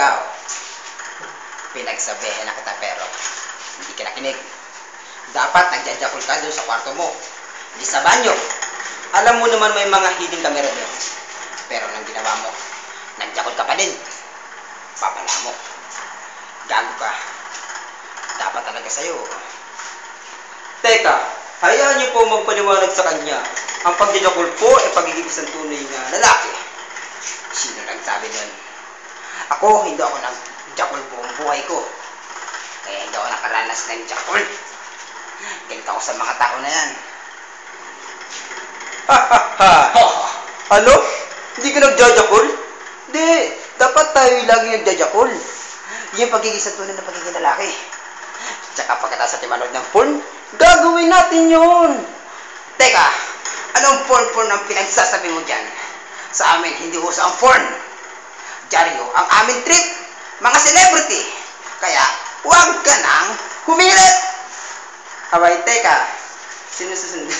ikaw, pinagsabihan na kita pero hindi ka nakinig. Dapat nagjajakol ka doon sa kwarto mo. Hindi sa banyo. Alam mo naman may mga hidden camera doon. Pero nang ginawa mo, nagjakol ka pa din. Papala mo. Gago ka. Dapat talaga sa'yo. Teka, hayaan niyo po magpaliwanag sa kanya. Ang pagjajakol po ay pagiging isang tunay na lalaki. Sino nagsabi nun? Ako, hindi ako nagjakol buong buhay ko. Kaya hindi ako nakaranas ng jakol. Galit ako sa mga tao na yan. Ano? Hindi ka nagjajakol? Hindi. Dapat tayo lagi nagjajakol. Yung pagiging sa tunay na pagiging lalaki. Tsaka pagkatapos natin manood ng porn, gagawin natin yun. Teka, anong porn ang pinagsasabi mo dyan? Sa amin, hindi uso ang porn. Diaryo, ang aming trip, mga celebrity. Kaya, huwag ka nang humirit. Abay, teka, sino susunod?